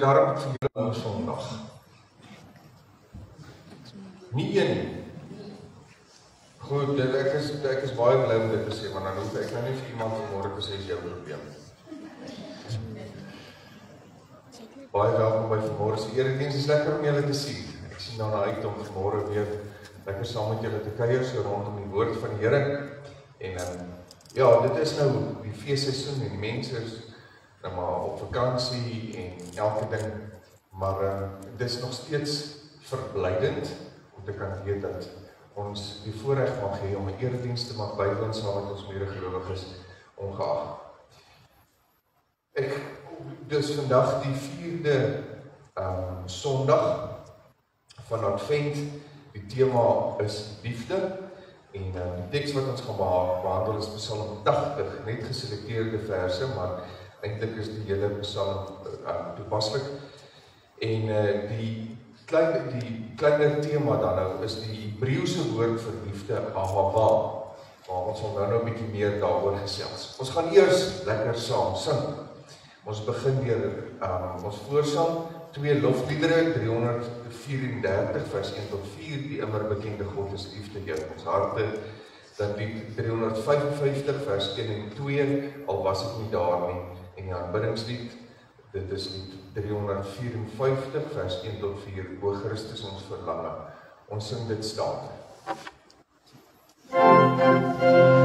Daarom vir julle Sondag. Nie een. Goed, ek is baie bly om dit te sê, want dan hoef ek nou nie vir iemand vanmôre te sê is jou probleem. Baie welkom by vanmôre se erediens. Is lekker om julle te sien. Ek sien daarna uit om vanmôre weer lekker saam met julle te kuier so rondom die woord van die Here. En ja, dit is nou die feesseisoen en die mense is nou maar op vakansie en elke ding, maar dit is nog steeds verblydend om te kan weet dat ons die voorreg mag hê om 'n erediens te mag bywoon saam met ons medegelowiges ongeag. Dis vandag die 4de Sondag van Advent. Die tema is liefde en die teks wat ons gaan behandel is Psalm 80, net geselekteerde verse, maar eintlik is die hele Psalm toepaslik. En die kleiner tema dan nou is die Hebreëse woord vir liefde, ahava. Maar ons sal nou 'n bietjie meer daaroor gesels. Ons gaan eers lekker saam sing. Ons begin deur ons voorsang, 2 lofliedere, 334 vers 1 tot 4, die immer bekende God is liefde jou ons harte. Dan die 355 vers 1 en 2, al was ek nie daar nie. En die aanbiddingslied, dit is lied 354 vers 1 tot 4, O Christus ons verlange. Ons sing dit stadig. Amen.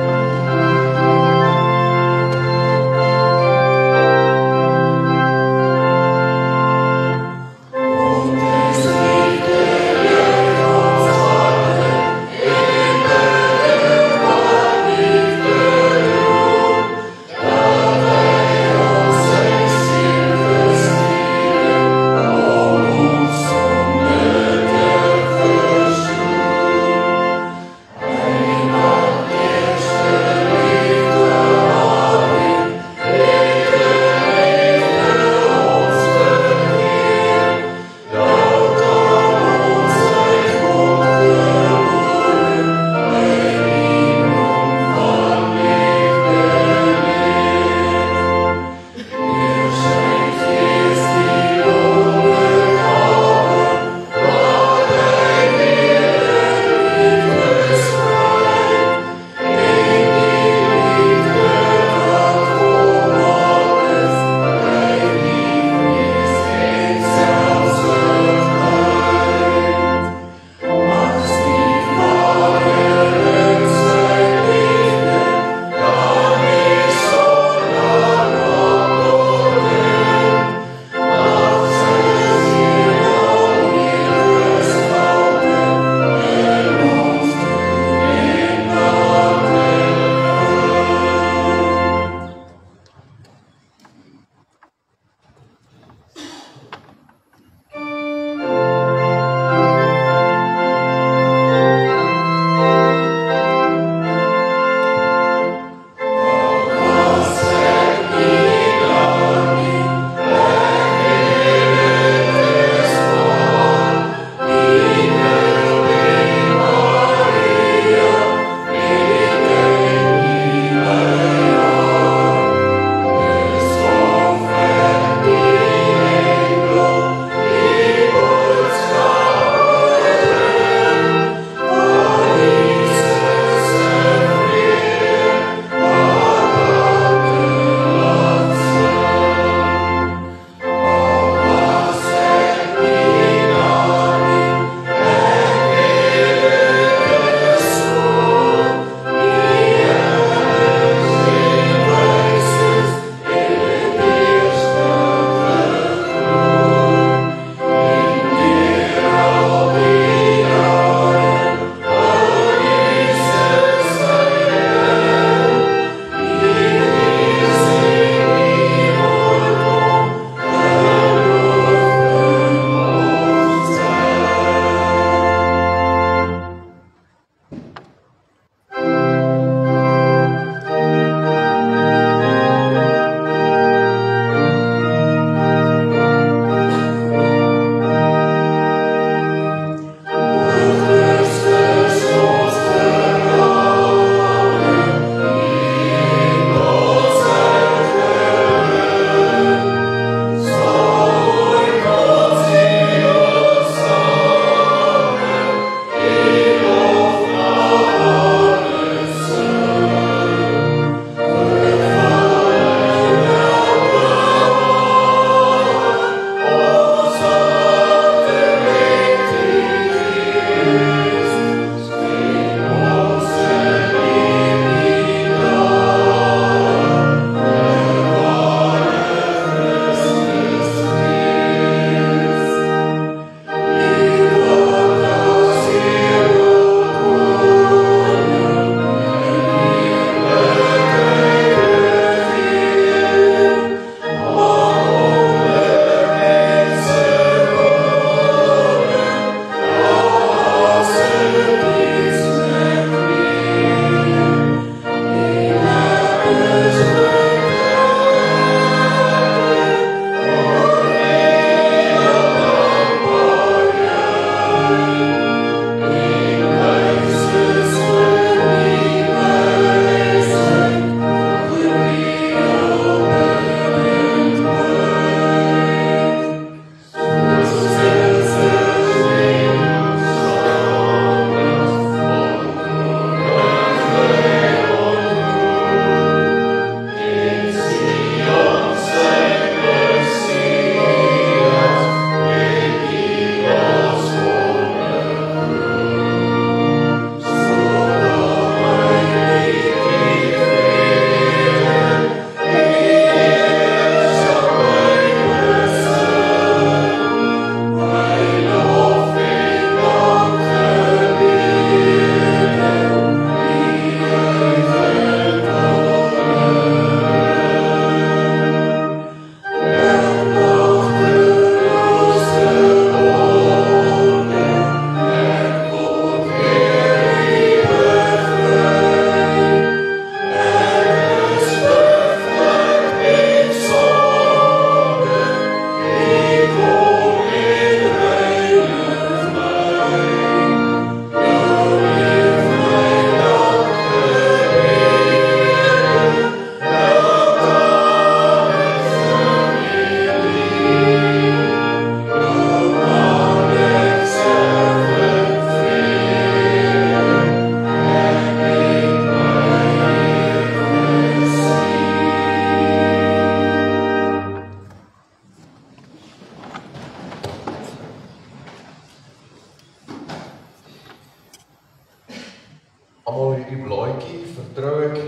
almal hierdie blaadjie, vertrou ek.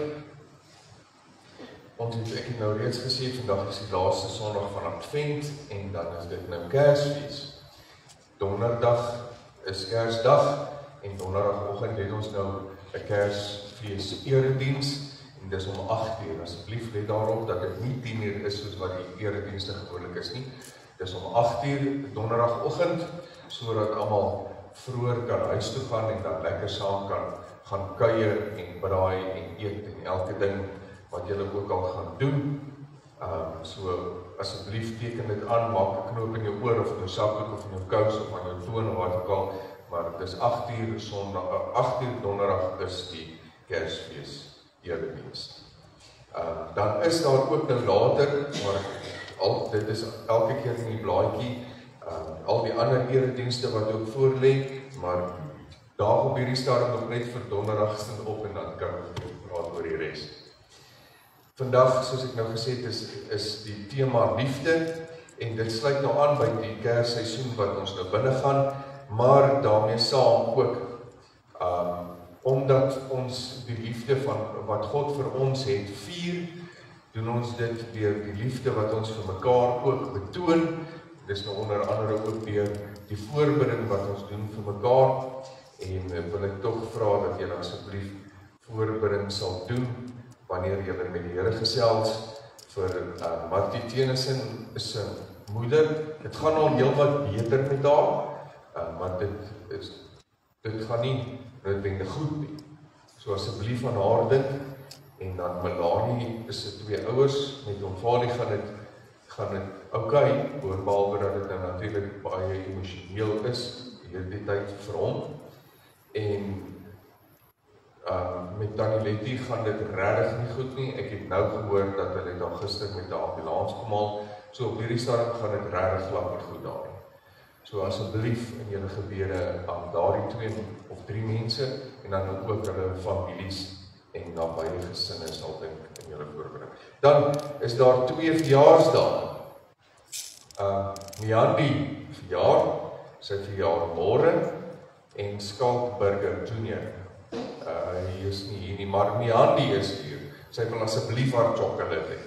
Ek het nou reeds gesê, vandag is die laaste Sondag van Advent, en dan is dit nou Kersfees. Donderdag is Kersdag, en donderdagoggend het ons nou 'n Kersfees erediens, en dis om 8:00. Asseblief let daarop dat dit nie 10:00 is soos wat die eredienste gewoonlik is nie. Dis om 8:00 donderdagoggend, sodat almal vroeër kan huis toe gaan en dan lekker saam kan gaan kuier en braai en eet en elke ding wat julle ook al gaan doen. So asseblief teken dit aan, maak 'n knoop in jou oor of in jou sakdoek of in jou kous of aan jou toon of wat ook al, maar dis 8:00 Sondag, 8:00 donderdag is die Kersfees erediens. Dan is daar ook nou later, maar dit is elke keer in die blaadjie, al die ander eredienste wat ook voor lê, maar daar op hierdie stadium nog net vir donderdag staan op en dan kan ons praat oor die res. Vandag, soos ek nou gesê het, is die tema liefde, en dit sluit nou aan by die Kersseisoen wat ons nou binne gaan, maar daarmee saam ook, omdat ons die liefde van wat God vir ons het vier, doen ons dit deur die liefde wat ons vir mekaar ook betoon. Dis nou onder andere ook deur die voorbidding wat ons doen vir mekaar, en wil ek tog vra dat julle asseblief voorbidding sal doen wanneer julle met die Here gesels vir Martie Tennyson se moeder. Dit gaan al heelwat beter met haar, maar dit gaan nie noodwendig goed nie. So asseblief aan haar dink, en dan Melanie is se twee ouers, met Onvali gaan dit okay, behalwe dat dit nou natuurlik baie emosioneel is, hierdie tyd vir hom, en met Tannie Letty gaan dit regtig nie goed nie. Ek het nou gehoor dat hulle dan gister met 'n ambulans kom haal, so op hierdie stadium gaan dit regtig glad nie goed daar. So asseblief in julle gebede aan daardie 2 of 3 mense, en dan ook hulle families en nabye gesinne sal dink in julle voorbereiding. Dan is daar 2 verjaarsdae. Miandi verjaar, sy verjaar môre, en Skalk Burger Junior. Hy is nie hier nie, maar Miandi is hier. Sy wil asseblief haar chocolate hê.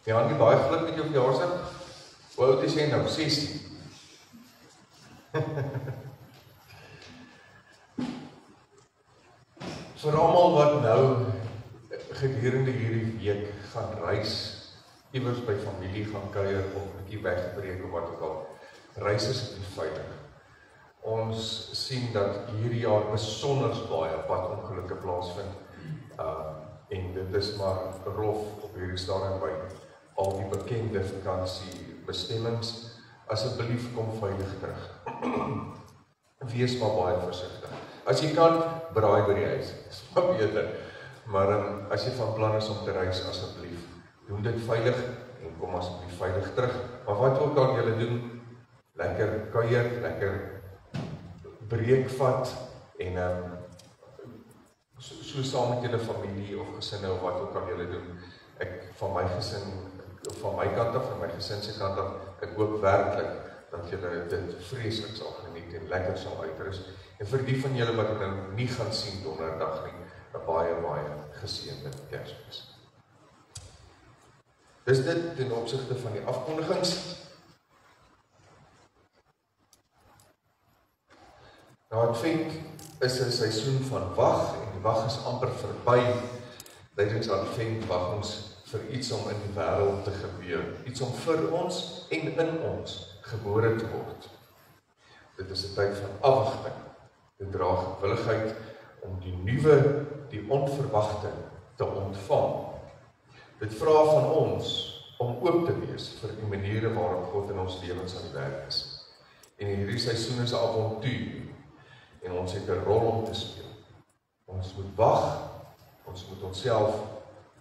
Miandi, baie geluk met jou verjaarsdag. Hoe oud is jy nou? 16. Vir almal wat nou gedurende hierdie week gaan reis, iewers by familie gaan kuier of 'n bietjie wegbreek of wat ook al, reis asseblief veilig. Ons sien dat hierdie jaar besonder baie padongelukke plaasvind, en dit is maar rof op hierdie stadium by al die bekende vakansiebestemmings. Asseblief kom veilig terug. Wees maar baie versigtig. As jy kan, braai by die huis, is maar beter. Maar as jy van plan is om te reis, asseblief, doen dit veilig en kom asseblief veilig terug. Maar wat ook al julle doen, lekker kuier, lekker breek vat en so saam met julle familie of gesinne of wat ook al julle doen. Ek van my gesin, van my kant af, van my gesin se kant af, ek hoop werklik dat julle dit vreeslik sal geniet en lekker sal uitrus. En vir die van julle wat ek nou nie gaan sien donderdag nie, 'n baie geseënde Kersfees. Dis dit ten opsigte van die afkondigings. Nou Advent is 'n seisoen van wag, en die wag is amper verby. Tydens Advent wag ons vir iets om in die wêreld te gebeur, iets om vir ons en in ons gebore te word. Dit is 'n tyd van afwagting. Dit dra gewilligheid om die nuwe, die onverwagte te ontvang. Dit vra van ons om oop te wees vir die maniere waarop God in ons lewens aan die werk is. En hierdie seisoen is 'n avontuur, en ons het 'n rol om te speel. Ons moet wag, ons moet onsself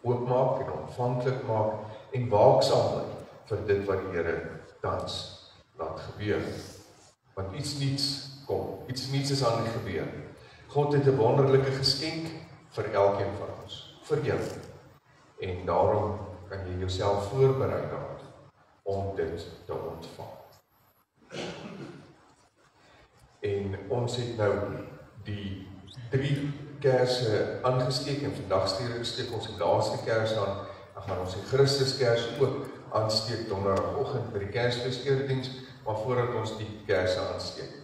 oopmaak en ontvanklik maak en waaksaam bly vir dit wat die Here tans laat gebeur. Want iets niets kom, iets niets is aan die gebeur. God het 'n wonderlike geskenk vir elkeen van ons. vir jou. En daarom kan jy jouself voorberei daarop om dit te ontvang. En ons het nou die 3 kerse aangesteek en vandag steek ons die laaste kers aan. Dan gaan ons die Christuskers ook aansteek donderdagoggend by die Kersfees-erediens, maar voordat ons die kerse aansteek.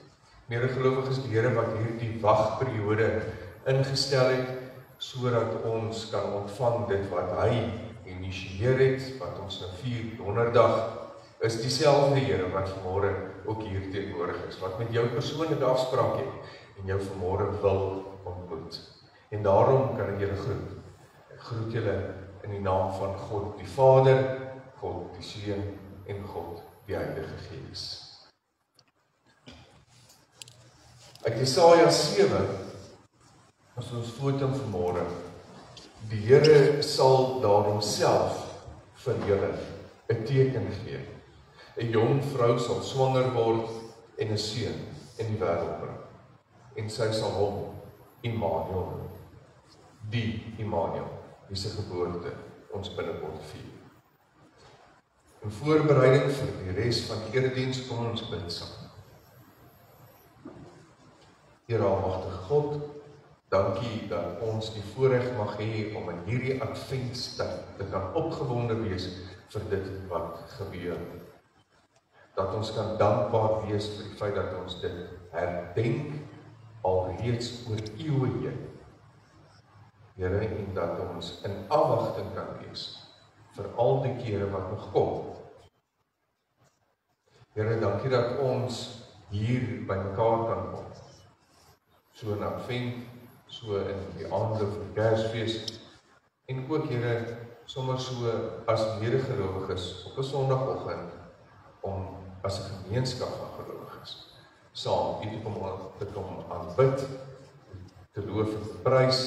Medegelowiges, die Here wat hierdie wagperiode ingestel het, sodat ons kan ontvang dit wat hy initieer het, wat ons nou vier donderdag, is dieselfde Here wat vanmôre ook hier teenwoordig is, wat met jou persoonlike afspraak het, en jou vanmôre wil ontmoet. En daarom kan ek julle groet. Ek groet julle in die naam van God die Vader, God die Seun en God die Heilige Gees. Uit Jesaja 7, as ons voortdurend vanmôre, die Here sal daarom self vir julle 'n teken gee. 'n Jong vrou sal swanger word en 'n seun in die wêreld bring. En sy sal hom Immanuel noem. Die Immanuel, wie se geboorte ons binnekort vier. In voorbereiding vir die res van die erediens kom ons bid saam. Here almagtige God, dankie dat ons die voorreg mag hê om in hierdie adventstyd te kan opgewonde wees vir dit wat gebeur. Dat ons kan dankbaar wees vir die feit dat ons dit herdenk alreeds oor eeue heen. Here, en dat ons in afwagting kan wees vir al die kere wat nog kom. Here, dankie dat ons hier by mekaar kan kom. So in Advent, so in die aande vir Kersfees, en ook, Here, sommer so as medegelowiges op 'n Sondagoggend, om as 'n gemeenskap van gelowiges, saam U te kom aanbid, te loof en te prys,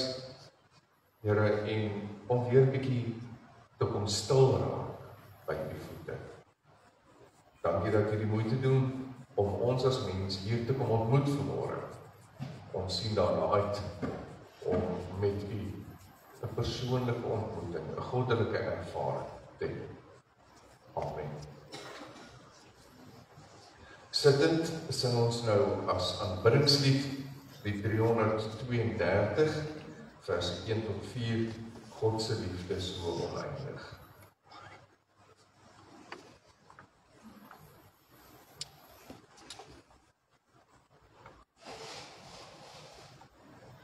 Here, en om weer 'n bietjie te kom stil raak by U voete. Dankie dat U die moeite doen om ons as mens hier te kom ontmoet vanmôre. Ons sien daarna uit om met U 'n persoonlike ontmoeting, 'n goddelike ervaring te hê. Amen. Sittend sing ons nou as aanbiddingslied die 332, vers 1 tot 4, God se liefde so oneindig.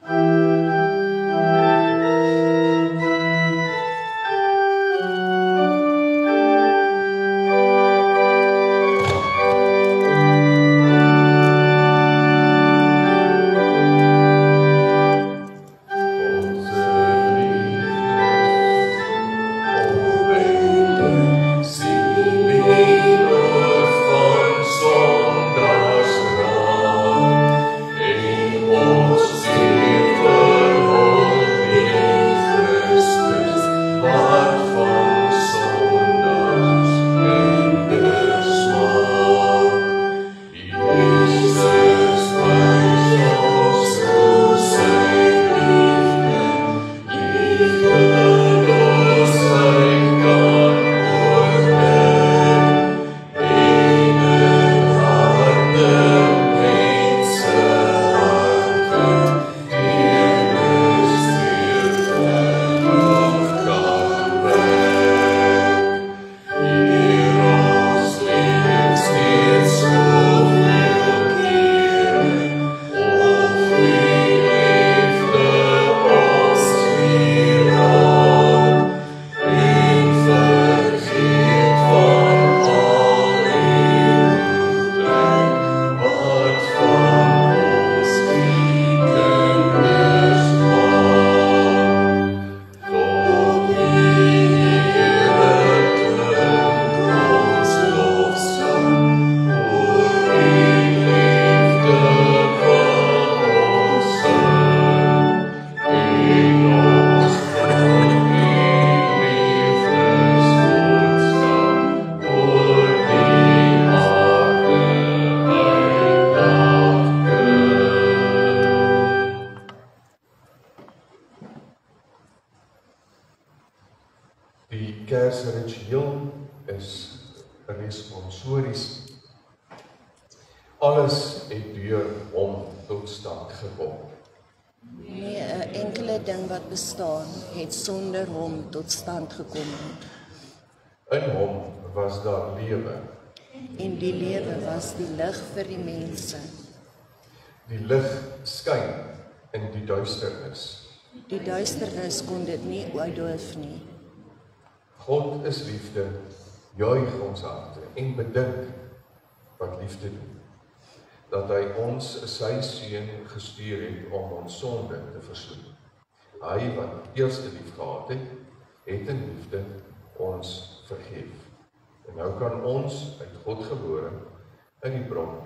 Oh gekom. Nee, 'n enkele ding wat bestaan, het sonder hom tot stand gekom nie. In hom was daar lewe. En die lewe was die lig vir die mense. Die lig skyn in die duisternis. Die duisternis kon dit nie uitdoof nie. God is liefde, juig ons harte en bedink wat liefde doen. Dat hy ons sy seun gestuur het om ons sonde te versoen. Hy wat eerste lief gehad het, het in liefde ons vergeef. En nou kan ons uit God gebore in die bron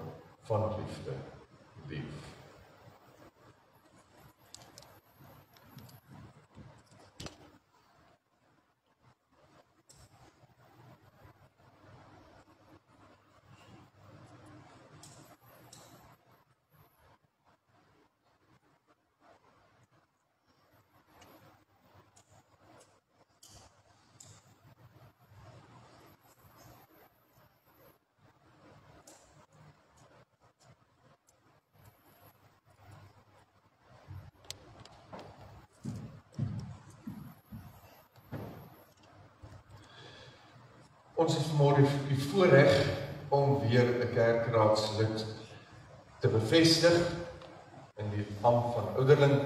van liefde leef. Ons het vanmôre die voorreg om weer 'n kerkraadslid te bevestig in die ampt van ouderling.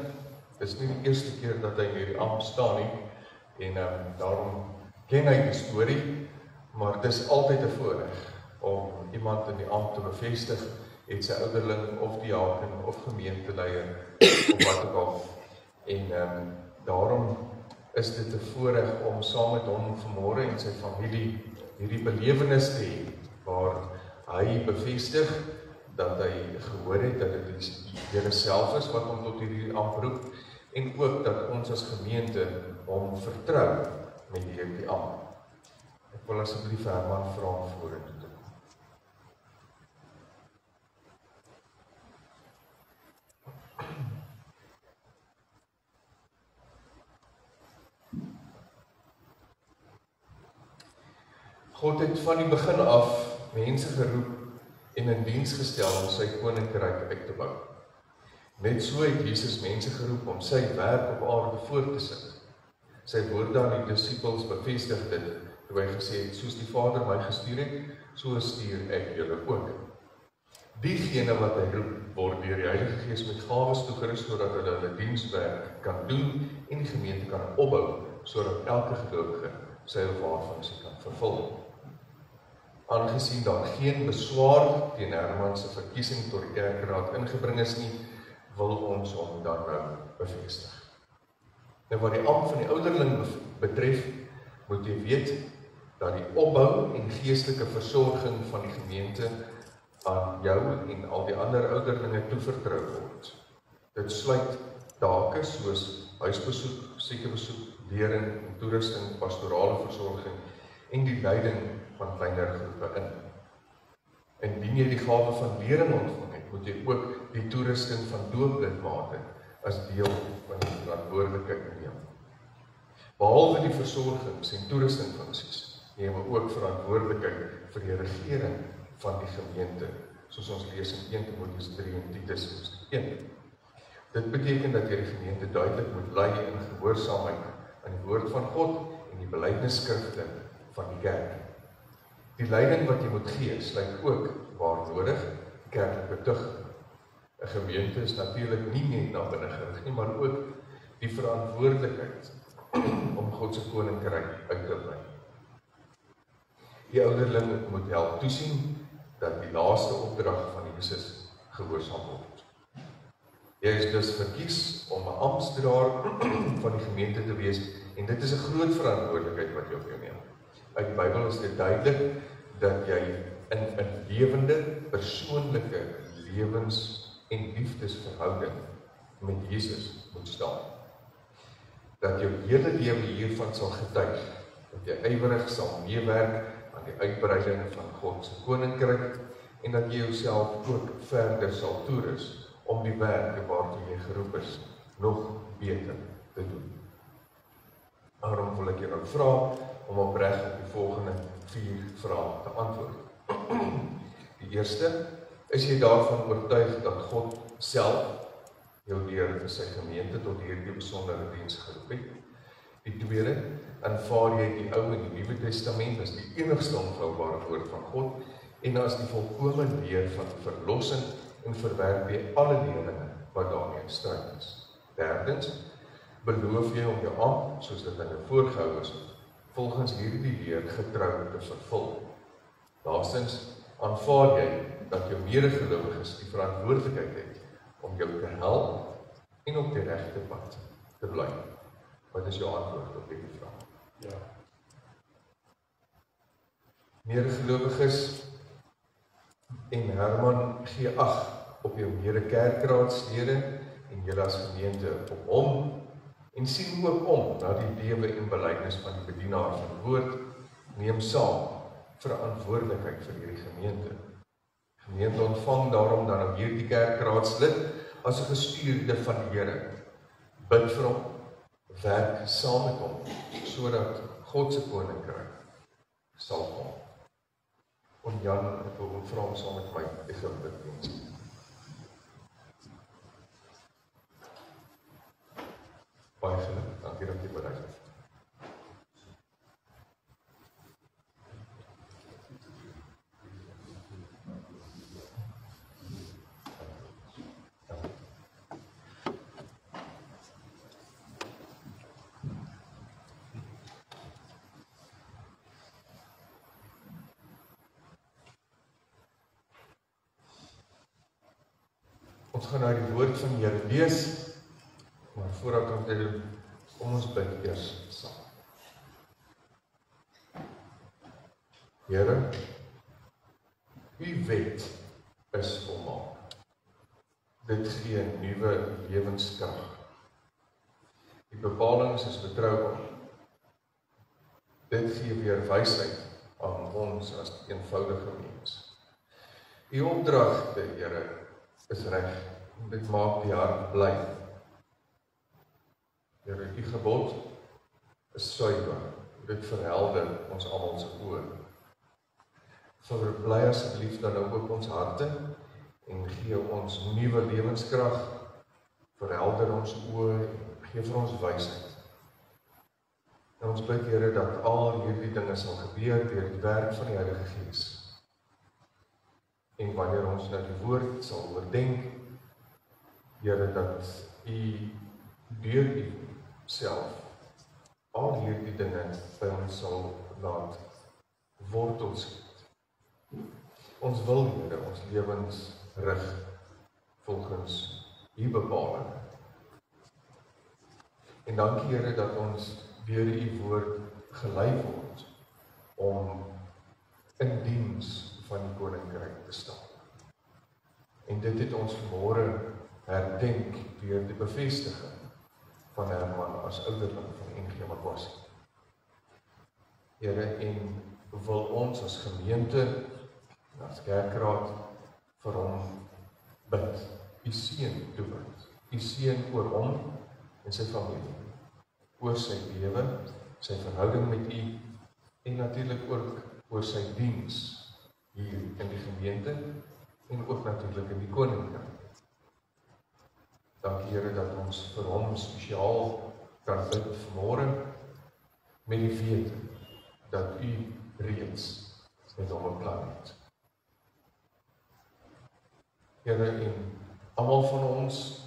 Dis nie die eerste keer dat hy in hierdie ampt staan nie en daarom ken hy die storie, maar dis altyd 'n voorreg om iemand in die ampt te bevestig, het sy ouderling of diaken of gemeenteleier of wat ook al. En daarom is dit 'n voorreg om saam met hom vanmôre en sy familie hierdie belewenis te hê, waar hy bevestig dat hy gehoor het dat dit die Here self is wat hom tot hierdie ampt roep, en ook dat ons as gemeente hom vertrou met hierdie ampt. Ek wil asseblief Herman vra om vorentoe te kom. God het van die begin af mense geroep en in diens gestel om sy koninkryk uit te bou. Net so het Jesus mense geroep om sy werk op aarde voort te sit. Sy woorde aan die disippels bevestig dit, toe hy gesê het, soos die Vader my gestuur het, so stuur ek julle ook. Diegene wat hy roep, word deur die Heilige Gees met gawes toegerus, sodat hulle dienswerk kan doen en die gemeente kan opbou, sodat elke gelowige sy of haar funksie kan vervul. Aangesien daar geen beswaar teen Herman se verkiesing tot die kerkraad ingebring is nie, wil ons hom dan nou bevestig. Nou wat die ampt van die ouderling betref, moet jy weet dat die opbou en geestelike versorging van die gemeente aan jou en al die ander ouderlinge toevertrou word. Dit sluit take soos huisbesoek, siekebesoek, lering en toerusting, pastorale versorging en die leiding van kleiner groepe in. Indien jy die gawe van lering ontvang het, moet jy ook die toerusting van dooplidmate as deel van die verantwoordelikheid neem. Behalwe die versorgings en toerustingfunksies, neem ook verantwoordelikheid vir die regering van die gemeente, soos ons lees in 1 Timoteus 3 en Titus 1. Dit beteken dat jy die gemeente duidelik moet lei in gehoorsaamheid aan die woord van God en die belydenisskrifte van die kerk. Die leiding wat jy moet gee, sluit ook, waar nodig, kerklike tugting. 'n Gemeente is natuurlik nie net na binne gerig nie, maar ook die verantwoordelikheid om God se koninkryk uit te brei. Die ouderling moet help toesien dat die laaste opdrag van Jesus gehoorsaam word. Jy is dus verkies om 'n amptdraer van die gemeente te wees, en dit is 'n groot verantwoordelikheid wat jy op jou neem. Uit die Bybel is dit duidelik dat jy in 'n lewende, persoonlike lewens- en liefdesverhouding met Jesus moet staan. Dat jou hele lewe hiervan sal getuig, dat jy ywerig sal meewerk aan die uitbreiding van God se koninkryk, en dat jy jouself ook verder sal toerus om die werk waartoe jy geroep is, nog beter te doen. Daarom wil ek jou nou vra om opreg op die volgende 4 vrae te antwoord. Die eerste, is jy daarvan oortuig dat God self jou deur vir sy gemeente tot hierdie besondere diens geroep het. Die tweede, aanvaar jy die Ou en die Nuwe Testament as die enigste onfeilbare woord van God en as die volkome leer van verlossing en verwerp jy alle leerlinge wat daarmee in stryd is. Derdens, beloof jy om jou ampt, soos dit in jou voorgehou is, volgens hierdie leer getrou te vervul. Laastens, aanvaar jy dat jou medegelowiges die verantwoordelikheid het om jou te help en op die regte pad te bly. Wat is jou antwoord op hierdie vraag? Ja. Medegelowiges en Herman gee ag op jou mede-kerkraadslede en julle as gemeente op hom en sien ook om na die lewe en belydenis van die bedienaar van die woord, neem saam verantwoordelikheid vir hierdie gemeente. Gemeente ontvang daarom dan ook hierdie kerkraadslid as 'n gestuurde van die Here. Bid vir hom, werk saam met hom, sodat God se koninkryk sal kom. En Jan, ek wil vra hom saam met my die gebed doen. Baie geluk, dankie dat jy bereid is. Ons gaan nou die woord van die Here lees, maar voordat ons dit doen, kom ons bid eers saam. Here, u wet is volmaak. Dit gee 'n nuwe lewenskrag. Die bepalings is betroubaar. Dit gee weer wysheid aan ons as eenvoudige mens. U opdragte, Here, is reg. Dit maak die hart bly. Here, die gebod is suiwer. Dit verhelder ons almal se oë. Verbly asseblief dan ook ons harte en gee ons nuwe lewenskrag. Verhelder ons oë en gee vir ons wysheid. En ons bid, Here, dat al hierdie dinge sal gebeur deur die werk van die Heilige Gees. En wanneer ons nou die woord sal oordenk, Here, dat u deur u self al hierdie dinge by ons sal laat wortel skiet. Ons wil, Here, ons lewens rig volgens u bepaling. En dankie, Here, dat ons deur u woord gelei word om in diens van die koninkryk te staan. En dit het ons vanmôre herdenk deur die bevestiging van Herman as ouderling van NG Makwasi. Here, en wil ons as gemeente, as kerkraad, vir hom bid. U seën toebid. U seën oor hom en sy familie, oor sy lewe, sy verhouding met u en natuurlik ook oor sy diens hier in die gemeente en ook natuurlik in die koninkryk. Dankie, Here, dat ons vir hom spesiaal kan bid vanmôre met die wete dat u reeds met hom 'n plan het. Here, en almal van ons,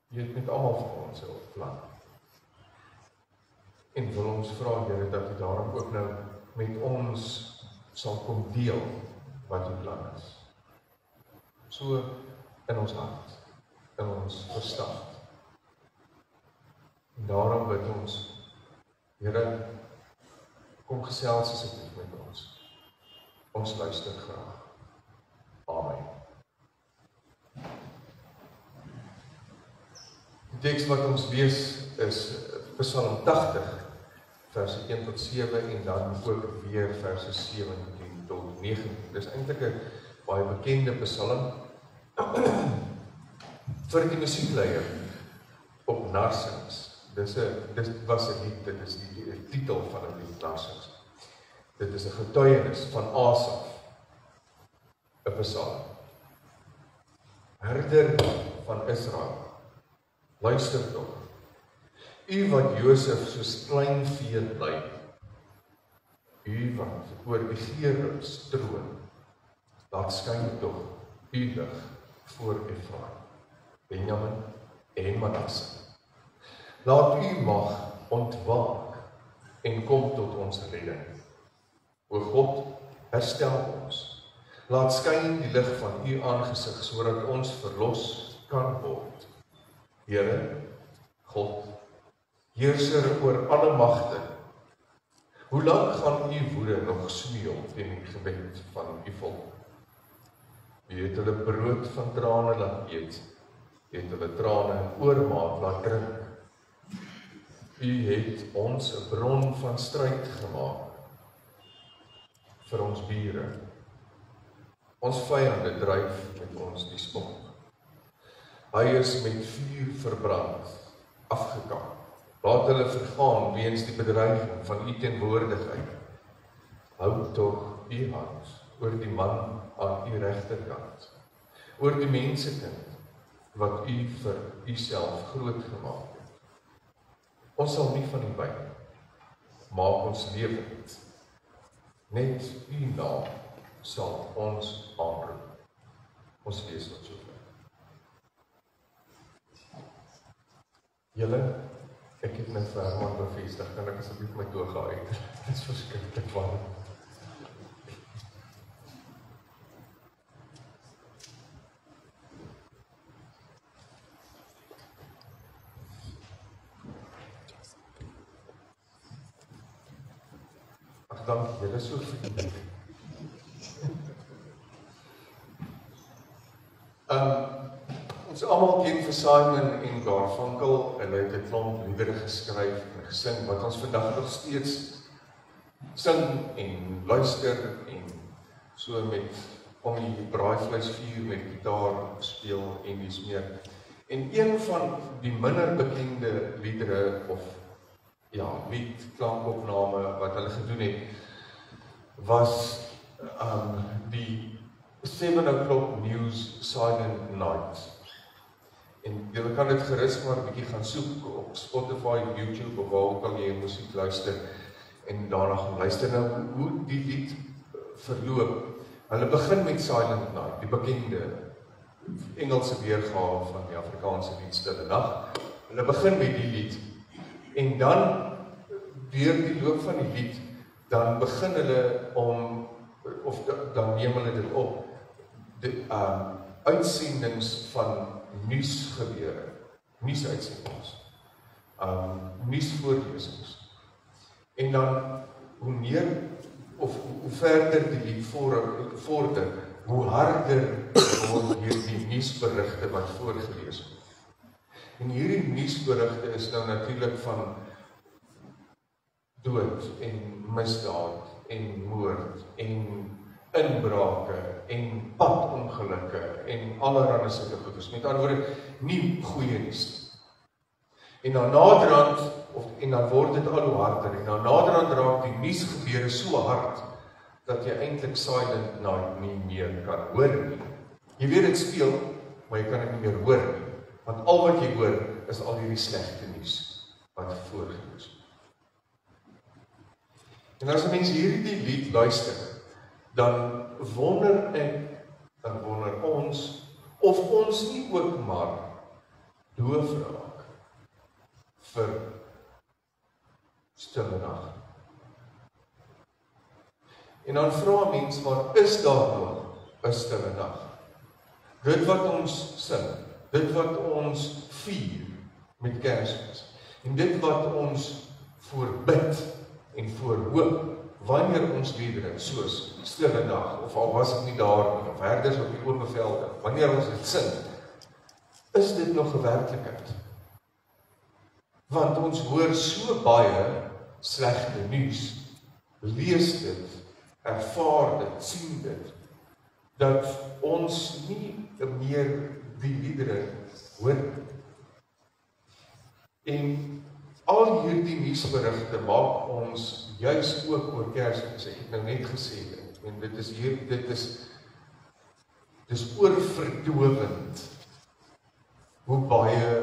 jy het met almal van ons 'n plan. En wil ons vra, Here, dat u daarom ook nou met ons sal kom deel wat u plan is. So in ons hart, in ons verstand. En daarom bid ons, Here, kom gesels asseblief met ons. Ons luister graag. Amen. Die teks wat ons lees is Psalm 80, verse 1 tot 7 en dan ook weer verse 17 tot 19. Dis eintlik 'n baie bekende psalm vir die musiekleier op Narsings. Dit was 'n lied, dit is die titel van 'n lied, Narsings. Dit is 'n getuienis van Asaf, 'n psalm. Herder van Israel, Luister tog. U wat Josef soos klein vee lei. U wat oor die Gerubs troon. Laat skyn tog u lig voor Efraim, Benjamin en Manasse. Laat u mag ontwaak en kom tot ons redding. O God, herstel ons. Laat skyn die lig van u aangesig, sodat ons verlos kan word. Here, God, heerser oor alle magte, hoe lank gaan u woede nog smeul teen die gewet van u volk? U het hulle brood van trane laat eet, u het hulle trane in oormaat laat drink. U het ons 'n bron van stryd gemaak vir ons bure. Ons vyande dryf met ons die smok. Hy is met vuur verbrand, afgekap. Laat hulle vergaan weens die bedreiging van u teenwoordigheid. Hou tog u hand oor die man aan u regterkant, oor die mensekind wat u vir uself groot gemaak het. Ons sal nie van u wyk, maak ons lewend. Net u naam sal ons aanroep. Ons lees tot sover. Julle, ek het my vir Herman bevestig, kan ek asseblief my toga uit? Dit is verskriklik warm. Ag, dankie, julle is so vriendelik. Ons almal ken vir Simon en Garfunkel, en hy het 'n klomp liedere geskryf en gesing, wat ons vandag nog steeds sing en luister en so met om die braaivleisvuur met gitaar speel en dis meer. En een van die minder bekende liedere of lied klankopname wat hulle gedoen het, was die 7 o'clock news Silent Night. En jy kan dit gerus maar 'n bietjie gaan soek op Spotify, YouTube of waar ook al jy musiek luister en daarna gaan luister nou hoe die lied verloop. Hulle begin met Silent Night, die bekende Engelse weergawe van die Afrikaanse lied Stille Nag. Hulle begin met die lied en dan deur die loop van die lied dan begin hulle dan neem hulle dit op die uitsendings van nuusgebeure, nuusuitsendings, nuusvoorlesings. En dan hoe meer of hoe verder die lied vorder, hoe harder word hierdie nuusberigte wat voorgelees word. En hierdie nuusberigte is nou natuurlik van dood en misdaad en moord en inbrake en padongelukke en allerlei sulke goeders. Met ander woorde, nie goeie nuus. En dan naderhand en dan word dit al hoe harder en dan naderhand raak die nuusgebeure so hard dat jy eintlik Silent Night nie meer kan hoor nie. Jy weet dit speel, maar jy kan dit nie meer hoor nie, want al wat jy hoor is al hierdie slegte nuus wat voorgelees word. En as 'n mens hierdie lied luister, dan wonder ons of ons nie ook maar doof raak vir Stille Nag. En dan vra mens, maar is daar nog 'n stille nag? Dit wat ons sing, dit wat ons vier met Kersfees, en dit wat ons voorbid en voorhoop, wanneer ons liedere soos Stille Nag, of al was ek nie daar nie, of Herders op die oop velde, wanneer ons dit sing, is dit nog 'n werklikheid? Want ons hoor so baie slegte nuus, lees dit, ervaar dit, sien dit, dat ons nie meer die liedere hoor. En al hierdie nuusberigte maak ons juis ook oor Kersfees, ek het nou net gesê, en dit is oorverdowend hoe baie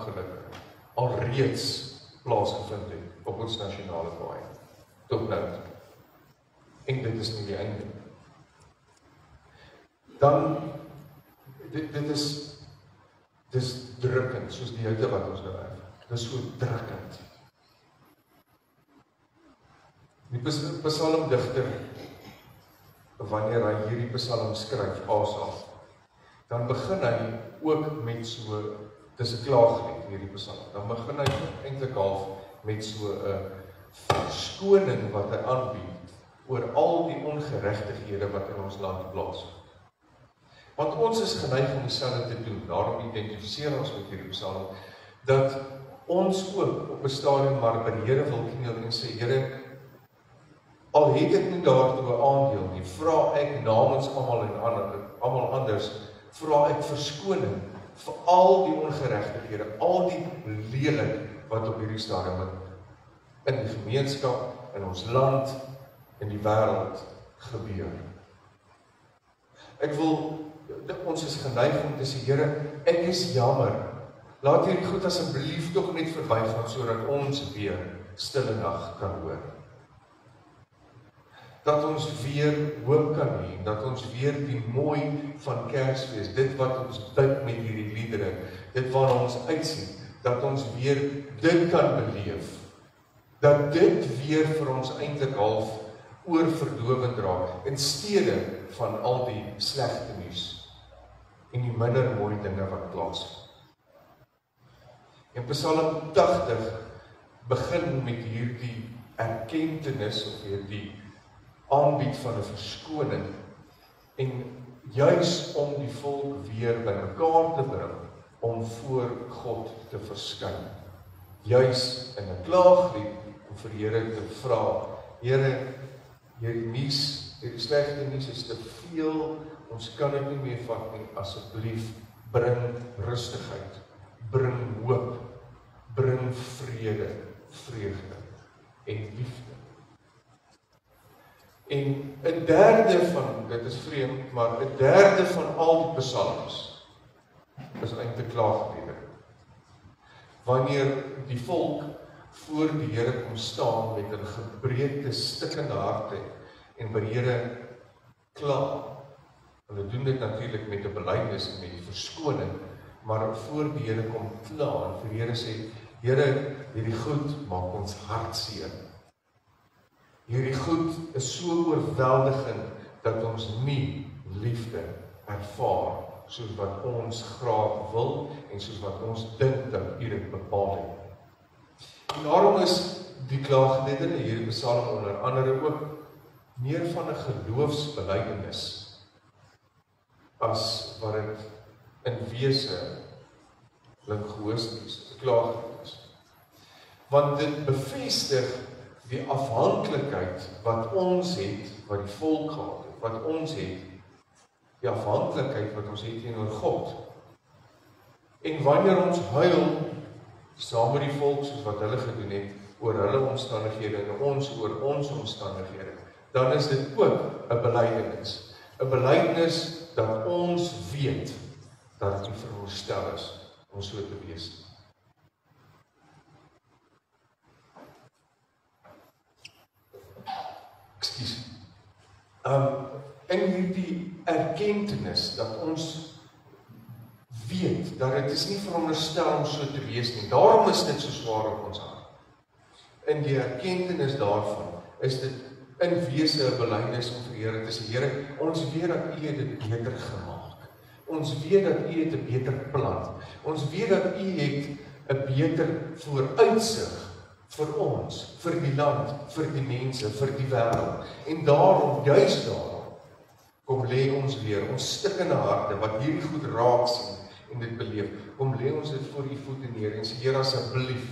ongelukke alreeds plaasgevind het op ons nasionale paai. Tot nou. En dit is nie die einde. Dan, dit is drukkend, soos die hitte wat ons nou het. Dit is so drukkend. Die psalmdigter, wanneer hy hierdie psalm skryf, Asaf, dan begin hy ook met so, dis 'n klaaglied hierdie psalm, dan begin hy eintlik half met so 'n verskoning wat hy aanbied oor al die ongeregtighede wat in ons land plaas. Want ons is geneig om dieselfde te doen, daarom identifiseer ons met hierdie psalm, dat ons ook op 'n stadium maar by die Here wil kniel en sê, Here, al het ek nie daartoe 'n aandeel nie, vra ek namens almal anders, vra ek verskoning vir al die ongeregtighede, al die lelik wat op hierdie stadium in die gemeenskap, in ons land, in die wêreld gebeur. Ons is geneig om te sê, Here, ek is jammer, laat hierdie goed asseblief tog net verbygaan, sodat ons weer stille nag kan hoor. Dat ons weer hoop kan hê, dat ons weer die mooi van Kersfees, dit wat ons dink met hierdie liedere, dit waarna ons uitsien, dat ons weer dit kan beleef, dat dit weer vir ons eintlik half oorverdowend raak, in steede van al die slegte nuus en die minder mooi dinge wat plaasvind. En Psalm 80 begin met hierdie erkentenis of hierdie aanbied van 'n verskoning en juis om die volk weer bymekaar te bring om voor God te verskyn. Juis in 'n klaaglied om vir Here te vra, Here, hierdie nuus, hierdie slegte nuus is te veel, ons kan dit nie meer vat nie, asseblief bring rustigheid, bring hoop, bring vrede, vreugde en liefde. En 'n derde van, dit is vreemd, maar 'n derde van al die psalms is eintlik klaagliedere. Wanneer die volk voor die Here kom staan met 'n gebreekte, stikkende harte en by die Here kla. Hulle doen dit natuurlik met 'n belydenis en met 'n verskoning, maar voor die Here kom kla en vir die Here sê, Here, hierdie goed maak ons hartseer. Hierdie goed is so oorweldigend dat ons nie liefde ervaar soos wat ons graag wil en soos wat ons dink dat U dit bepaal het. En daarom is die klaagliedere hier in Psalm onder andere ook meer van 'n geloofsbelydenis as wat dit in wese linguisties klaaglied is. Want dit bevestig die afhanklikheid wat ons het, wat die volk gehad het, wat ons het, die afhanklikheid wat ons het teenoor God. En wanneer ons huil, saam met die volk, soos wat hulle gedoen het, oor hulle omstandighede en ons oor ons omstandighede, dan is dit ook 'n belydenis. 'n Belydenis dat ons weet dat dit veronderstel is om so te wees. Ekskuus. In hierdie erkentenis dat ons weet dat dit is nie veronderstel om so te wees nie. Daarom is dit so swaar op ons hart. In die erkentenis daarvan is dit in wese 'n belydenis om vir die Here te sê, Here, ons weet dat U dit beter gemaak. Ons weet dat U het 'n beter plan. Ons weet dat U het 'n beter vooruitsig vir ons, vir die land, vir die mense, vir die wêreld. En daarom, juis daarom, kom lê ons weer, ons stikkende harte, wat hierdie goed raak sien en dit beleef, kom lê ons dit voor U voete neer en sê, Here, asseblief,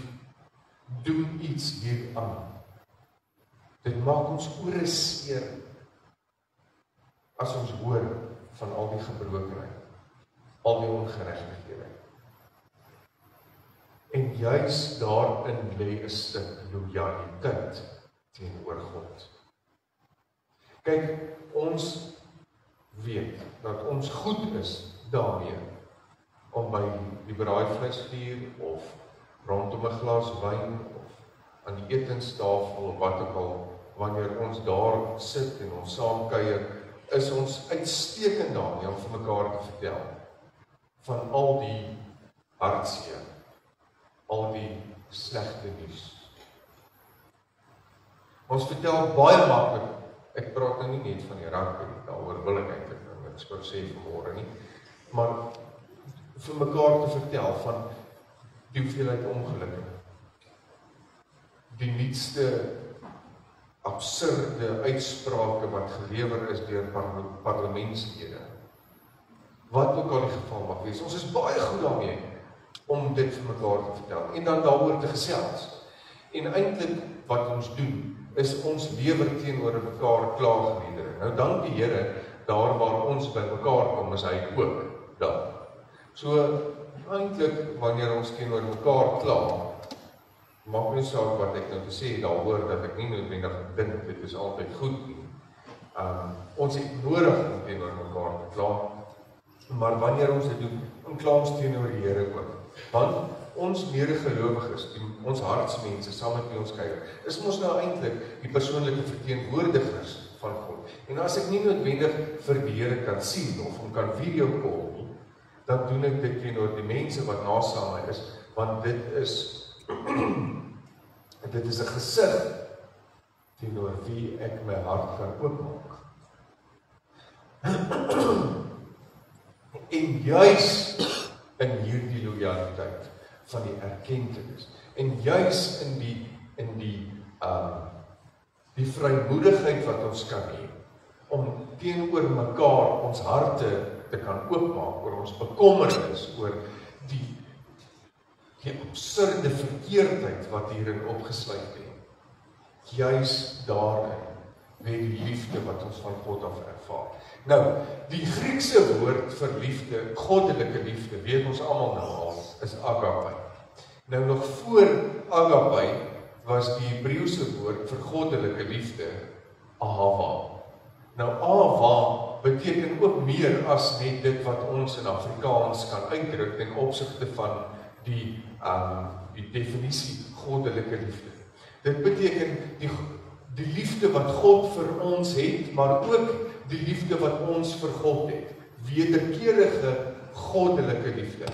doen iets hieraan. Dit maak ons ore seer as ons hoor van al die gebrokenheid, al die ongeregtighede. En juis daarin lê 'n stuk lojaliteit teenoor God. Kyk, ons weet dat ons goed is daarmee om by die braaivleisvuur of rondom 'n glas wyn of aan die etenstafel of wat ook al, wanneer ons daar sit en ons saam kuier, is ons uitstekend daarin om vir mekaar te vertel van al die hartseer, al die slegte nuus. Ons vertel baie maklik, ek praat nou nie net van die rugby, daaroor wil ek eintlik niks wou sê vanmôre nie, maar vir mekaar te vertel van die hoeveelheid ongelukke, die nuutste absurde uitsprake wat gelewer is deur parlementslede. Wat ook al die geval mag wees, ons is baie goed daarmee om dit vir mekaar te vertel en dan daaroor te gesels. En eintlik wat ons doen, is ons lewer teenoor mekaar klaagliedere. Nou dank die Here, daar waar ons by mekaar kom, is hy ook daar. So eintlik wanneer ons teenoor mekaar kla, maak nie saak wat ek nou te sê daaroor dat ek nie noodwendig dink dit is altyd goed nie. Ons het nodig om teenoor mekaar te kla, maar wanneer ons dit doen, dan kla ons teenoor die Here ook. Want ons medegelowiges, ons hartsmense saam met wie ons kuier, is mos nou eintlik die persoonlike verteenwoordigers van God. En as ek nie noodwendig vir die Here kan sien of hom kan video call nie, dan doen ek dit teenoor die mense wat naas aan my is, want dit is 'n gesig teenoor wie ek my hart kan oopmaak. En juis in hierdie lojaliteit van die erkenning en juis in die vrymoedigheid wat ons kan hê om teenoor mekaar ons harte te kan oopmaak oor ons bekommernis oor die absurde verkeerdheid wat hierin opgesluit het. Juis daarin met die liefde wat ons van God af ervaar. Nou, die Griekse woord vir liefde, goddelike liefde, weet ons almal nou al, is agape. Nou nog voor agape was die Hebreëse woord vir goddelike liefde ahava. Nou ahava beteken ook meer as net dit wat ons in Afrikaans kan uitdruk ten opsigte van die definisie goddelike liefde. Dit beteken die liefde wat God vir ons het, maar ook die liefde wat ons vir God het. Wederkerige goddelike liefde.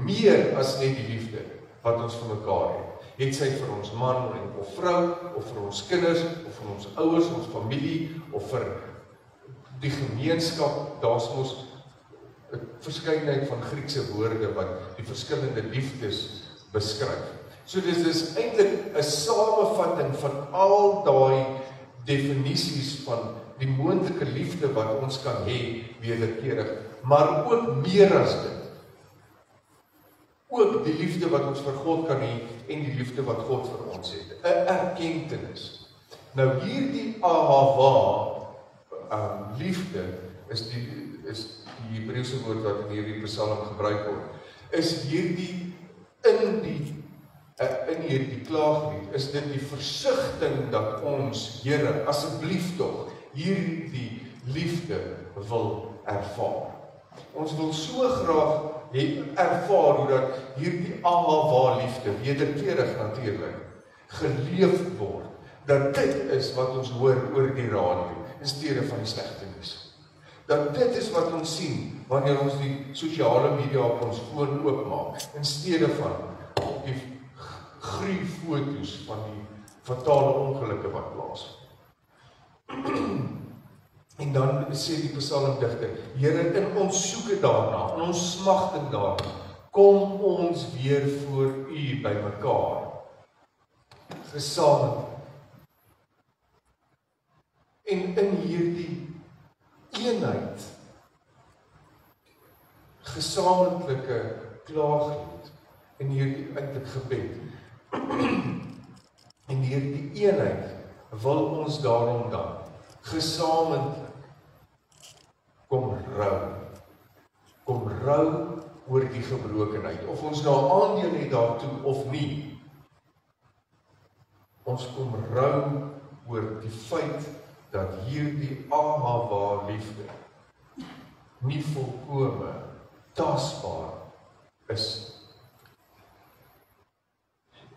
Meer as net die liefde wat ons vir mekaar het. Het sy vir ons man of vrou, of vir ons kinders, of vir ons ouers, ons familie, of vir die gemeenskap, daar's mos 'n verskeidenheid van Griekse woorde wat die verskillende liefdes beskryf. So dit is eintlik 'n samevatting van al daai definisies van die moontlike liefde wat ons kan hê wederkerig, maar ook meer as dit. Ook die liefde wat ons vir God kan hê en die liefde wat God vir ons het. 'n Erkenning. Nou hierdie ahava liefde is die Hebreëse woord wat in hierdie Psalm gebruik word. Is hierdie in hierdie klaaglied is dit die versigtiging dat ons, Here, asseblief tog hierdie liefde wil ervaar. Ons wil so graag ervaar hoe dat hierdie ahava liefde wederkerig natuurlik geleef word. Dat dit is wat ons hoor oor die radio in steede van die slegte nuus. Dat dit is wat ons sien wanneer ons die sosiale media op ons foon oopmaak in steede van op die gruwelfoto's van die fatale ongelukke wat plaasvind. En dan sê die psalmdigter, Here, in ons soeke daarna, in ons smagting daarna, kom ons weer voor U by mekaar, gesamentlik. En in hierdie eenheid, gesamentlike klaaglied, en hierdie eintlik gebed, en hierdie eenheid wil ons daarom dan gesamentlik kom rou oor die gebrokenheid, of ons nou aandeel het daartoe of nie. Ons kom rou oor die feit dat hierdie ahava liefde nie volkome tasbaar is.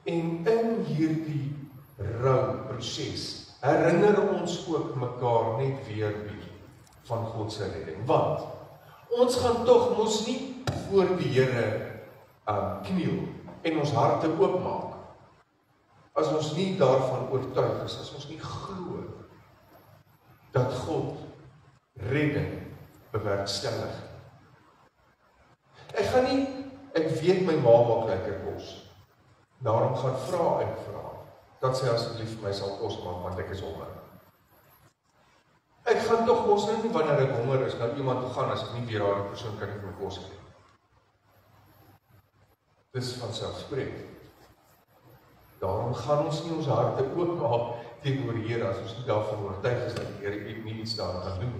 En in hierdie rouproses herinner ons ook mekaar net weer bietjie van God se redding. Want ons gaan tog mos nie voor die Here kniel en ons harte oopmaak as ons nie daarvan oortuig is, as ons nie glo dat God redding bewerkstellig. Ek weet my ma maak lekker kos. Daarom gaan vra en vra dat sy asseblief vir my sal kos maak, want ek is honger. Ek gaan tog mos nie wanneer ek honger is, na iemand toe gaan as ek nie weer daar die persoon kan nie vir my kos gee. Dis vanselfsprekend. Daarom gaan ons nie ons harte oopmaak teenoor die Here as ons nie daarvan oortuig is dat die Here nie iets daaraan gaan doen.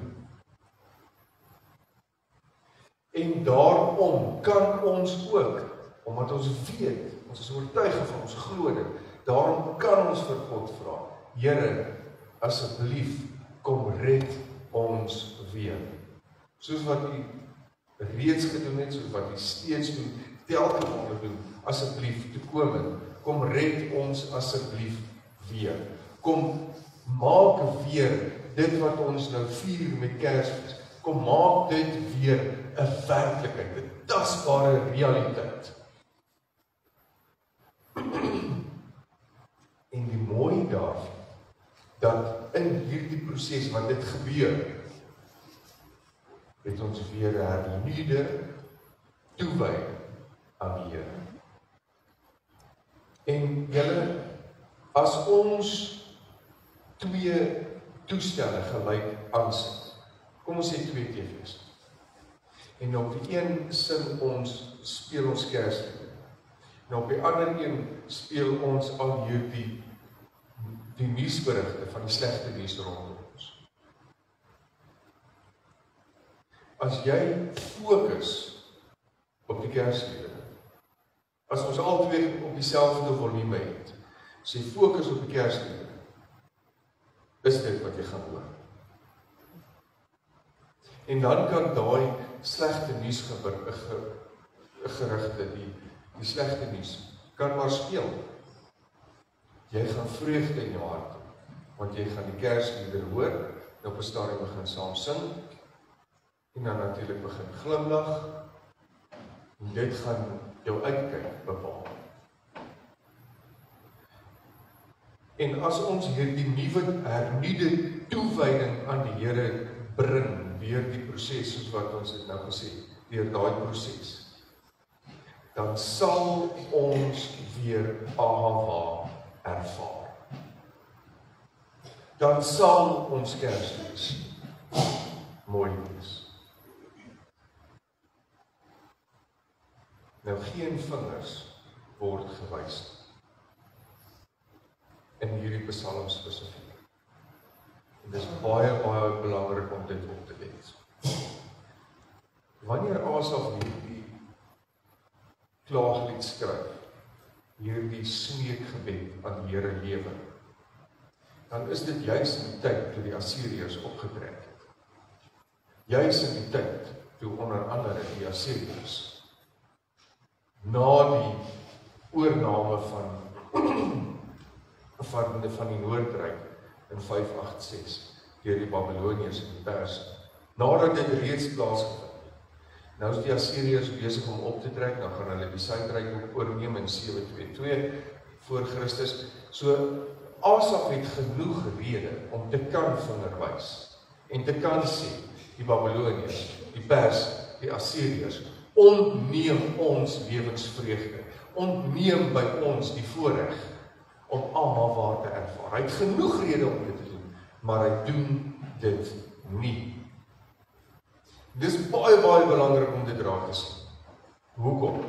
En daarom kan ons ook, omdat ons weet, ons is oortuig van ons glo dit, daarom kan ons vir God vra, Here, asseblief, kom red ons weer. Soos wat U reeds gedoen het, soos wat U steeds doen, telke male doen, asseblief toekomend, kom red ons asseblief weer. Kom maak weer dit wat ons nou vier met Kersfees. Kom maak dit weer 'n werklikheid, 'n tasbare realiteit. En die mooi daarvan, dat in hierdie proses wat dit gebeur, het ons weer 'n hernuide toewyding aan die Here. En julle, as ons twee toestelle gelyk aansit, kom ons sê 2 TV's. En op die een sing ons, speel ons Kerslied. En op die ander een speel ons al hierdie die nuusberigte van die slegte nuus rondom ons. As jy fokus op die Kerslied, as ons albei op dieselfde volume het, as jy fokus op die Kerslied, is dit wat jy gaan hoor. En dan kan daai slegte nuusgerigte, die slegte nuus, kan maar speel. Jy gaan vreugde in jou hart, want jy gaan die Kerslieder hoor, en op 'n stadium begin saam sing, en dan natuurlik begin glimlag, en dit gaan jou uitkyk bepaal. En as ons hierdie nuwe hernuide toewyding aan die Here bring, deur die proses, soos wat ons het nou gesê, deur daai proses, dan sal ons weer Ahava ervaar. Dan sal ons Kersfees mooi wees. Nou geen vingers word gewys in hierdie Psalm spesifiek. En dit is baie belangrik om dit op te let. Wanneer Asaf hierdie klaaglied skryf, hierdie smeekgebed aan die Here lewer, dan is dit juis in die tyd toe die Assiriërs opgetrek het. Juis in die tyd toe onder andere die Assiriërs na die oorname van die Noordryk in 586 deur die Babiloniërs en die Perse. Nadat dit reeds plaasgevind het. Nou is die Assiriërs besig om op te trek, dan gaan hulle die Suidryk oorneem in 722 voor Christus. So Asaf het genoeg rede om te kan vingerwys en te kan sê, die Babiloniërs, die Perse, die Assiriërs, ontneem ons lewensvreugde, ontneem by ons die voorreg om Ahava te ervaar. Hy het genoeg rede om dit te doen, maar hy doen dit nie. Dit is baie belangrik om dit raak te sien. Hoekom?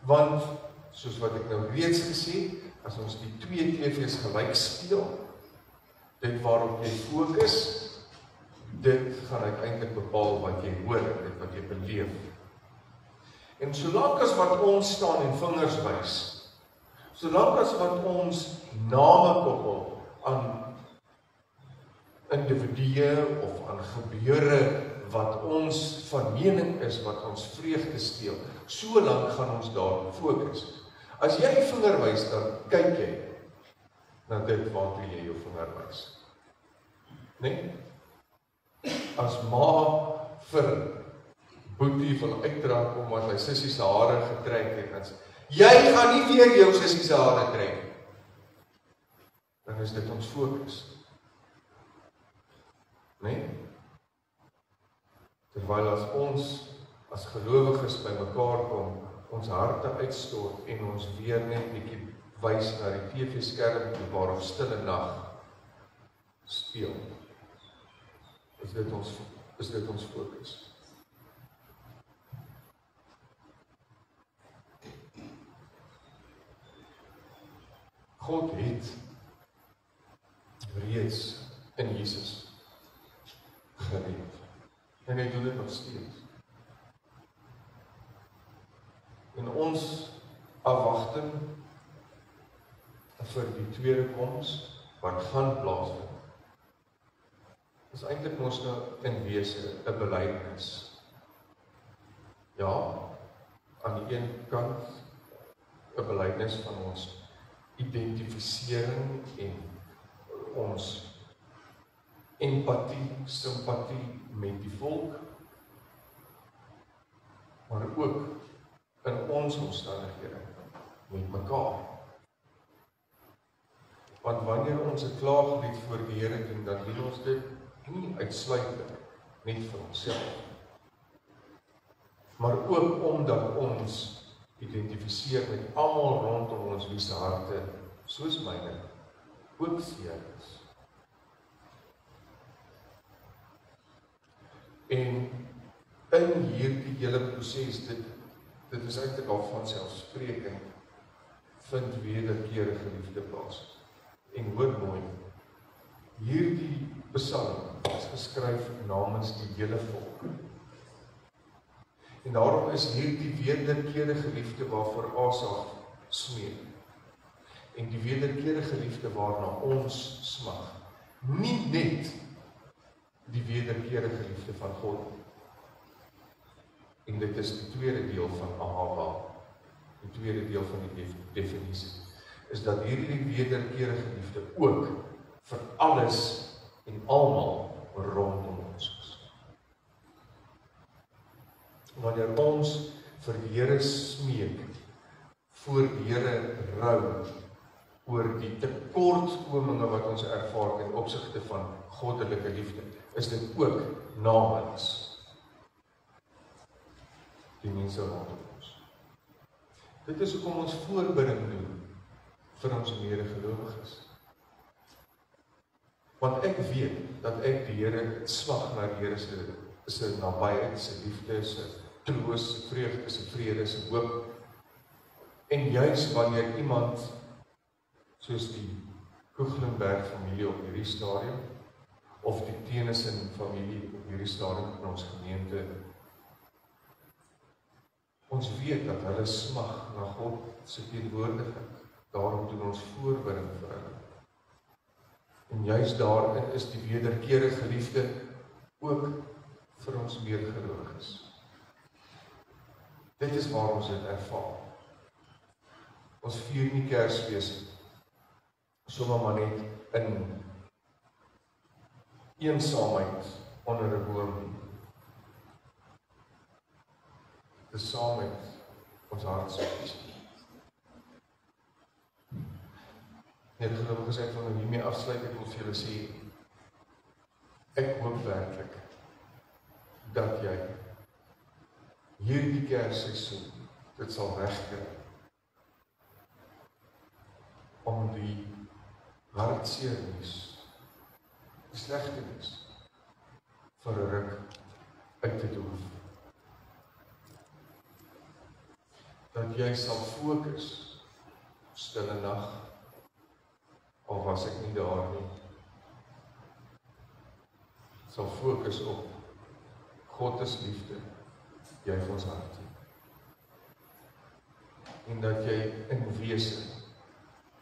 Want, soos wat ek nou reeds gesê, as ons die 2 TV's gelyk speel, dit waarop jy fokus, dit gaan uiteindelik bepaal wat jy hoor, dit wat jy beleef. En solank as wat ons staan en vingers wys, solank as wat ons name koppel aan individue of aan gebeure wat ons van mening is, wat ons vreugde steel, so lank gaan ons daar fokus. As jy vinger wys, dan kyk jy na dit waartoe jy jou vinger wys. Nee? As ma vir Boetie wil uitdraak omdat hy sissie se hare getrek het, en sê, jy gaan nie weer jou sissie se hare trek. Dan is dit ons fokus. Nee? Terwyl as ons, as gelowiges by mekaar kom, ons harte uitstort en ons weer net bietjie wys na die TV-skerm toe waar ons stille nag speel. Is dit ons fokus? God het reeds in Jesus gered. En hy doen dit nog steeds. En ons afwagting vir die tweede koms wat gaan plaasvind, is eintlik mos nou in wese 'n belydenis. Ja, aan die een kant 'n belydenis van ons identifisering en ons empatie, simpatie met die volk, maar ook in ons omstandighede met mekaar. Want wanneer ons 'n klaaglied voor die Here doen, dan doen ons dit nie uitsluitlik net vir onsself, maar ook omdat ons identifiseer met almal rondom ons wie se harte, soos myne, ook seer is. En in hierdie hele proses, dit is eintlik al van selfspreking, vind wederkerige liefde plaas. En hoor mooi, hierdie psalm is geskryf namens die hele volk. En daarom is hierdie wederkerige liefde waarvoor Asaf smeek, en die wederkerige liefde waarna ons smag, nie net die wederkerige liefde van God. En dit is die tweede deel van Ahava, die tweede deel van die definisie, is dat hierdie wederkerige liefde ook vir alles en almal rondom ons is. Wanneer ons vir die Here smeek, voor die Here rou, oor die tekortkominge wat ons ervaar ten opsigte van goddelike liefde, is dit ook namens die mense rondom ons. Dit is hoekom ons voorbidding doen vir ons medegelowiges. Want ek weet dat ek die Here smag na die Here se nabyheid, se liefde, se troos, se vreugde, se vrede, se hoop. En juis wanneer iemand soos die Koeglenberg familie op hierdie stadium, of die Tennyson familie op hierdie stadium in ons gemeente, ons weet dat hulle smag na God se teenwoordigheid. Daarom doen ons voorbidding vir hulle. En juist daarin is die wederkerige liefde ook vir ons medegelowiges. Dit is waar ons dit ervaar. Ons vier nie Kersfees sommer maar net in eensaamheid onder 'n boom. Dis saam met ons hartseer. Gelowiges, ek wil nou hiermee afsluit, ek wil vir julle sê, ek hoop werklik dat jy hierdie Kersseisoen dit sal regkry om die hartseer nuus, die slegte nuus vir 'n ruk uit te doef. Dat jy sal fokus op stille nag, al was ek nie daar nie, sal fokus op God is liefde, juig ons hart. En dat jy in wese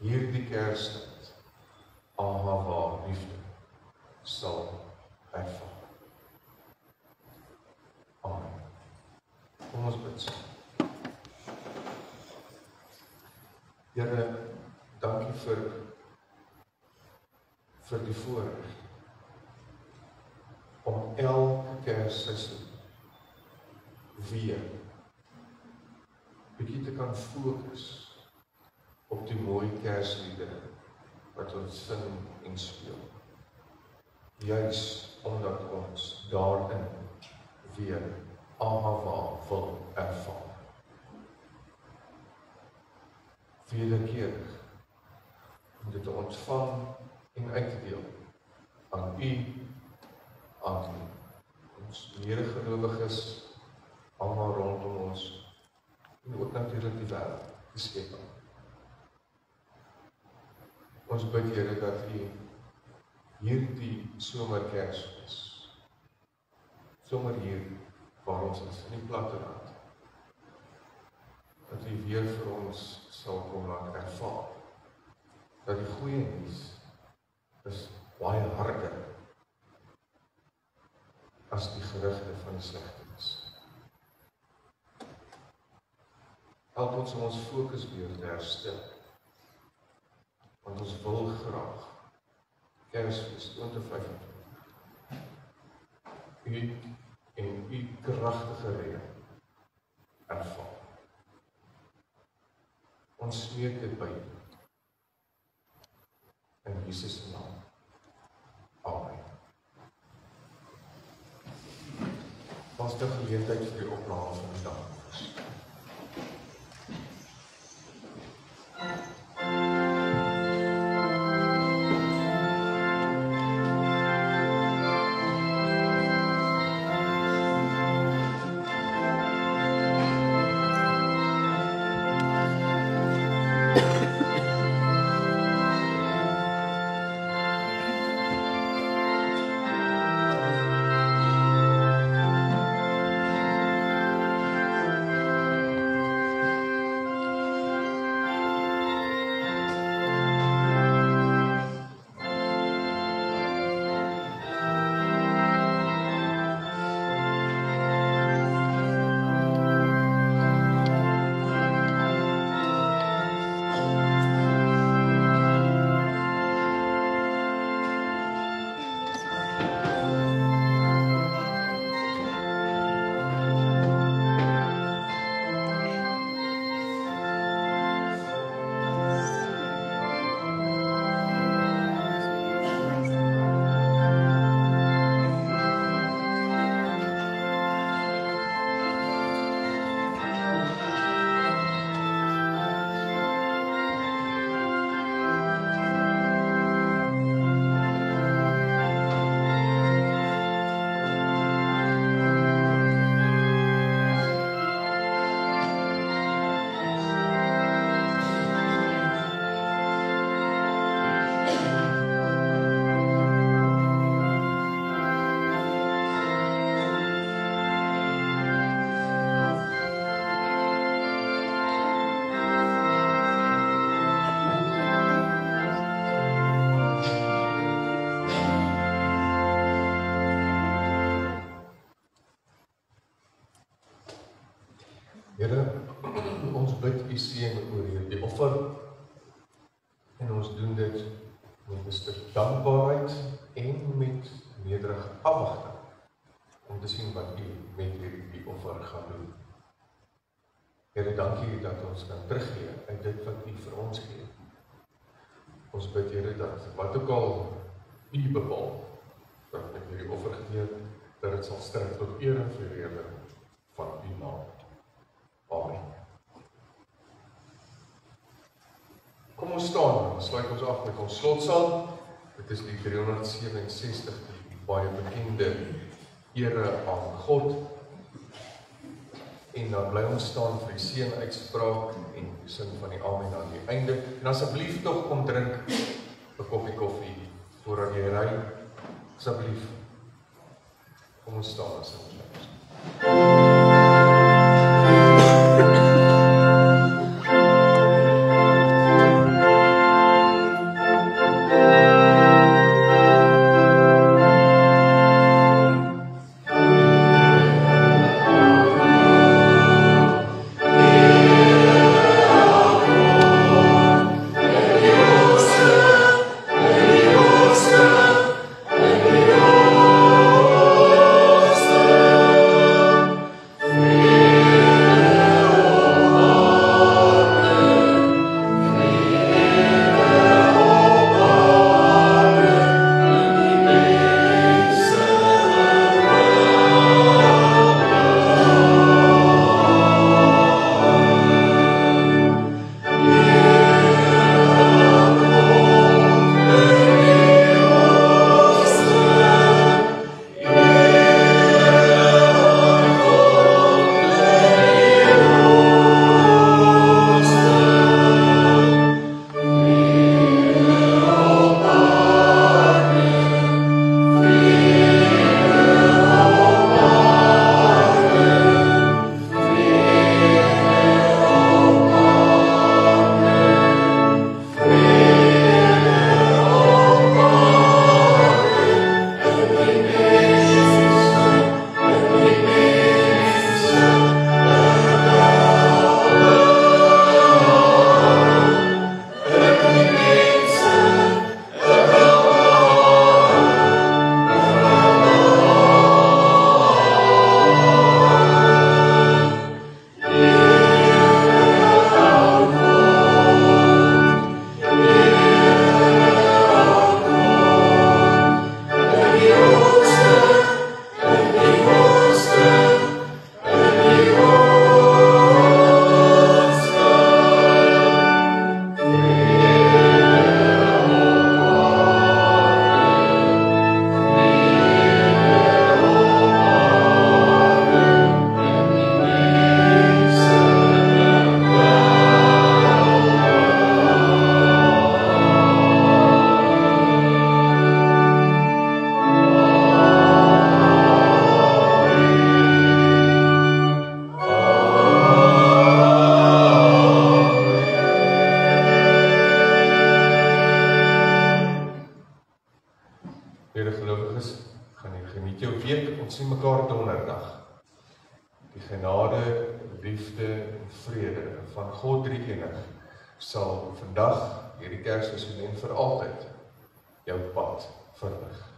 hierdie Kerstyd Ahava liefde sal ervaar. Kom ons bid saam. Here, dankie vir die voorreg om elke Kersseisoen weer bietjie te kan fokus op die mooi Kersliedere wat ons sing en speel. Juis omdat ons daarin weer Ahava wil ervaar. Wederkerig om dit te ontvang en uit te deel aan u, aan ons medegelowiges, almal rondom ons, en ook natuurlik die wêreld, die skepping. Ons bid, Here, dat u hierdie somerkersfees, sommer hier waar ons is in die platteland, dat u weer vir ons sal kom laat ervaar, dat die goeie nuus is baie harder as die gerugte van die slegte nuus. Help ons om ons fokus weer te herstel, want ons wil graag Kersfees 2025 u en u kragtige redding ervaar. Ons smeek dit by u. In Jesus se naam. Amen. Was die geleentheid vir die opname van die dag. Here, ons bid u seën oor hierdie offer en ons doen dit met 'n stuk dankbaarheid en met nederige afwagting om te sien wat u met hierdie offer gaan doen. Here, dankie dat ons kan teruggee uit dit wat u vir ons gee. Ons bid, Here, dat wat ook al u bepaal dat met hierdie offer gegee, dat dit sal strek tot eer en verheerliking van u naam. Amen. Kom ons staan, dan sluit ons af met ons slotsaal. Dit is die 367, die baie bekende ere aan God. En dan bly ons staan vir die seënuitspraak en die sin van die amen aan die einde. En asseblief tog kom drink 'n koppie koffie voordat jy ry. Asseblief. Kom ons staan asseblief. genade, liefde en vrede van God Drie-enig sal vandag hierdie Kersseisoen en vir altyd jou pad verlig.